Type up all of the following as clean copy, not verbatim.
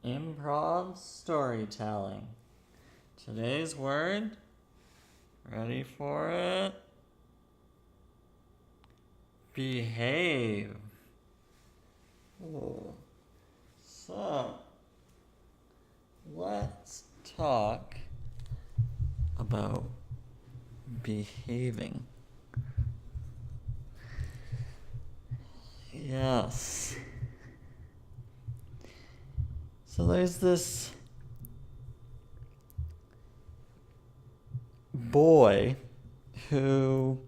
Improv storytelling. Today's word, ready for it? Behave. Ooh. So, let's talk about behaving. Yes. So there's this boy who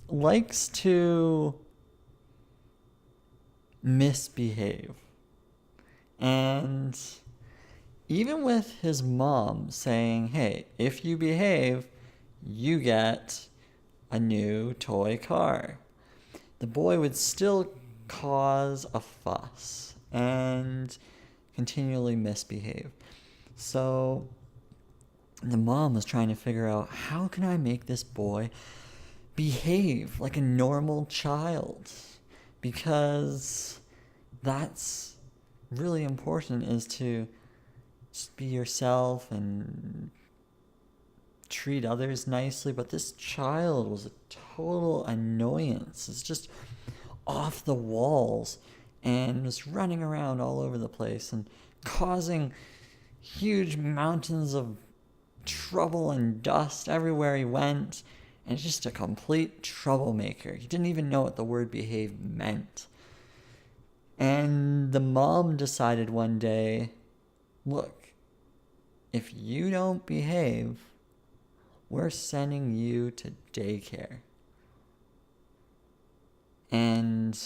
likes to misbehave. And even with his mom saying, hey, if you behave, you get a new toy car, the boy would still cause a fuss and continually misbehave. So the mom was trying to figure out, how can I make this boy behave like a normal child? Because that's really important, is to just be yourself and treat others nicely. But this child was a total annoyance. It's just off the walls and was running around all over the place and causing huge mountains of trouble and dust everywhere he went. And just a complete troublemaker. He didn't even know what the word behave meant. And the mom decided one day, look, if you don't behave, we're sending you to daycare. And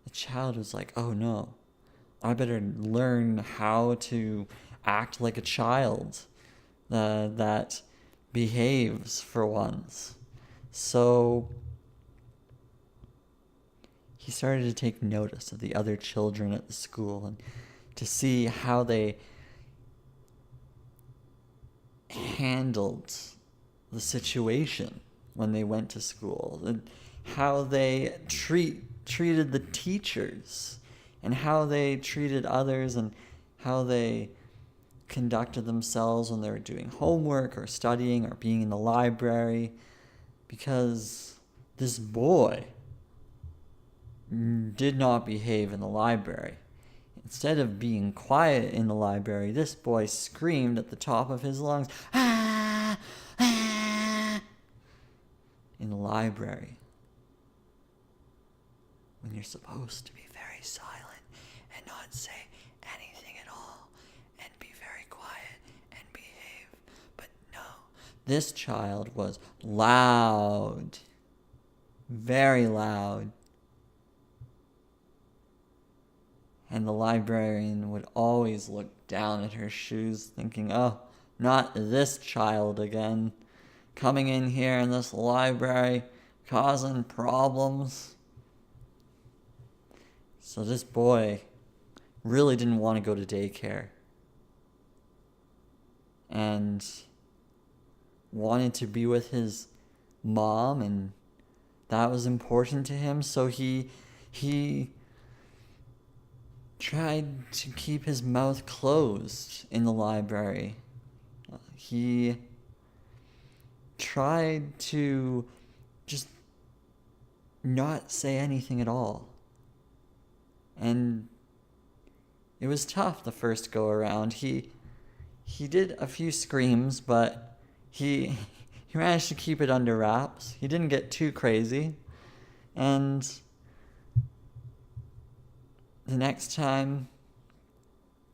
the child was like, oh no, I better learn how to act like a child that behaves for once. So he started to take notice of the other children at the school and to see how they handled the situation when they went to school, and how they treated the teachers, and how they treated others, and how they conducted themselves when they were doing homework or studying or being in the library. Because this boy did not behave in the library. Instead of being quiet in the library, this boy screamed at the top of his lungs, ah, ah, in the library, when you're supposed to be very silent and not say anything at all and be very quiet and behave. But no, this child was loud, very loud. And the librarian would always look down at her shoes, thinking, oh, not this child again, coming in here in this library, causing problems. So this boy really didn't want to go to daycare and wanted to be with his mom, and that was important to him. So he tried to keep his mouth closed in the library. He tried to just not say anything at all. And it was tough the first go around. He did a few screams, but he managed to keep it under wraps. He didn't get too crazy. And the next time,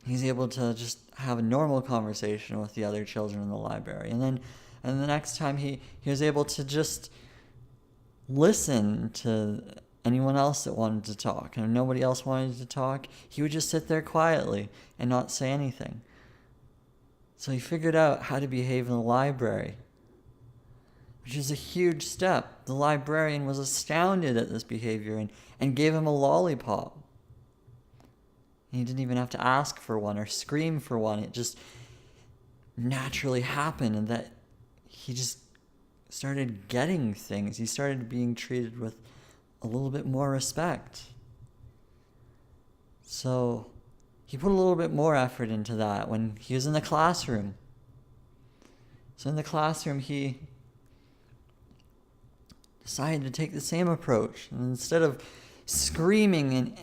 he's able to just have a normal conversation with the other children in the library. And the next time he was able to just listen to anyone else that wanted to talk. And if nobody else wanted to talk, he would just sit there quietly and not say anything. So he figured out how to behave in the library, which is a huge step. The librarian was astounded at this behavior and gave him a lollipop. He didn't even have to ask for one or scream for one. It just naturally happened, and that he just started getting things. He started being treated with a little bit more respect. So he put a little bit more effort into that when he was in the classroom. So in the classroom, he decided to take the same approach. And instead of screaming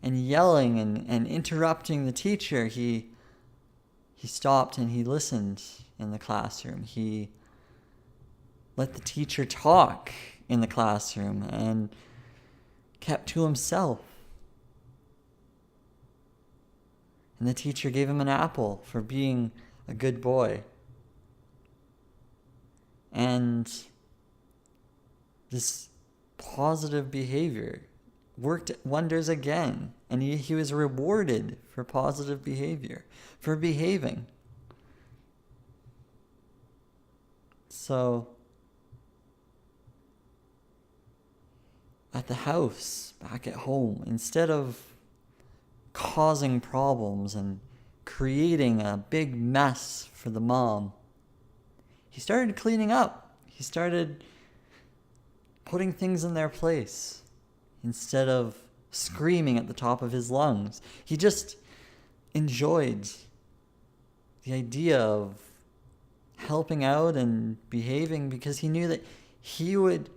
and yelling and interrupting the teacher, he stopped and he listened in the classroom. He let the teacher talk in the classroom and kept to himself. And the teacher gave him an apple for being a good boy. And this positive behavior worked wonders again. And he was rewarded for positive behavior, for behaving. So, at the house, back at home, instead of causing problems and creating a big mess for the mom, he started cleaning up. He started putting things in their place instead of screaming at the top of his lungs. He just enjoyed the idea of helping out and behaving because he knew that he would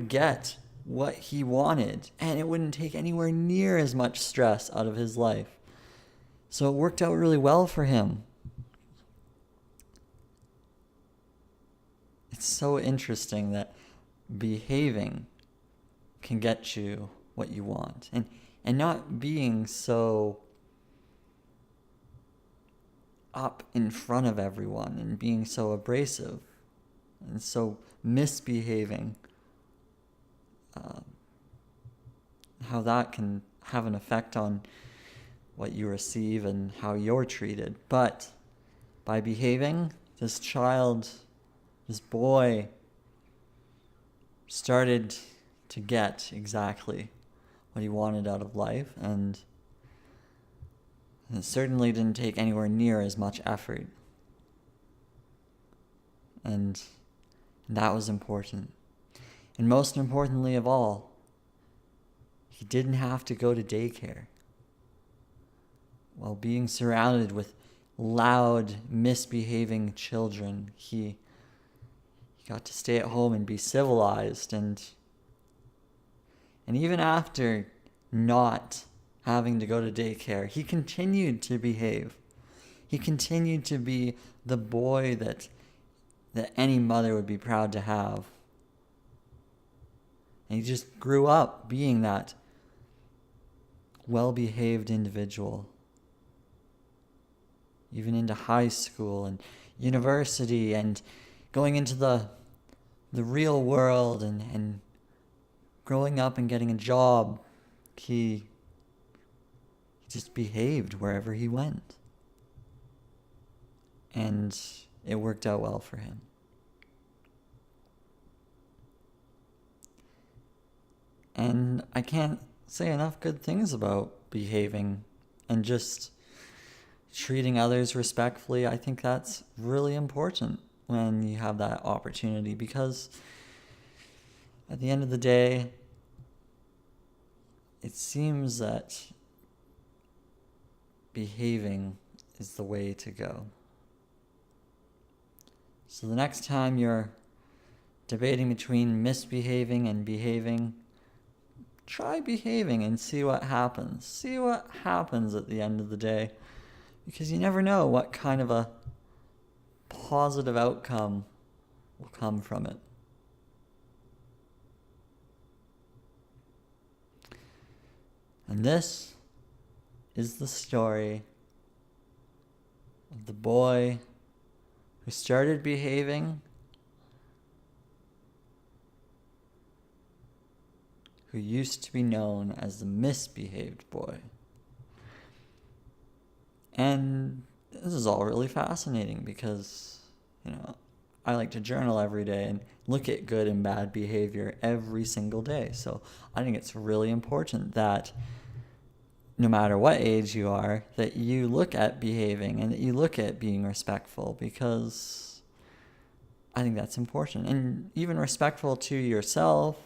get what he wanted, and it wouldn't take anywhere near as much stress out of his life. So it worked out really well for him. It's so interesting that behaving can get you what you want, and not being so up in front of everyone and being so abrasive and so misbehaving. How that can have an effect on what you receive and how you're treated. But by behaving, this boy started to get exactly what he wanted out of life, and it certainly didn't take anywhere near as much effort. And that was important. And most importantly of all, he didn't have to go to daycare. While being surrounded with loud, misbehaving children, he got to stay at home and be civilized. And even after not having to go to daycare, he continued to behave. He continued to be the boy that any mother would be proud to have. And he just grew up being that well-behaved individual. Even into high school and university and going into the real world and growing up and getting a job, he just behaved wherever he went. And it worked out well for him. And I can't say enough good things about behaving and just treating others respectfully. I think that's really important when you have that opportunity, because at the end of the day, it seems that behaving is the way to go. So the next time you're debating between misbehaving and behaving, try behaving and see what happens. See what happens at the end of the day, because you never know what kind of a positive outcome will come from it. And this is the story of the boy who started behaving, who used to be known as the misbehaved boy. And this is all really fascinating because, I like to journal every day and look at good and bad behavior every single day. So I think it's really important that no matter what age you are, that you look at behaving and that you look at being respectful, because I think that's important. And even respectful to yourself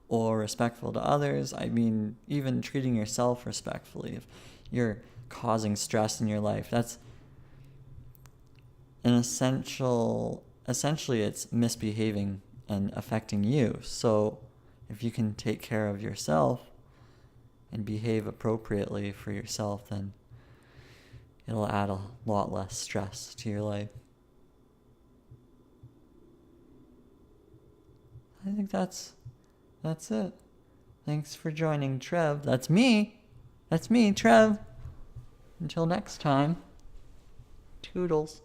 or respectful to others. I mean, even treating yourself respectfully. If you're causing stress in your life. That's an essentially it's misbehaving and affecting you. So if you can take care of yourself and behave appropriately for yourself, then it'll add a lot less stress to your life. I think that's it. Thanks for joining, Trev. That's me, Trev. Until next time, toodles.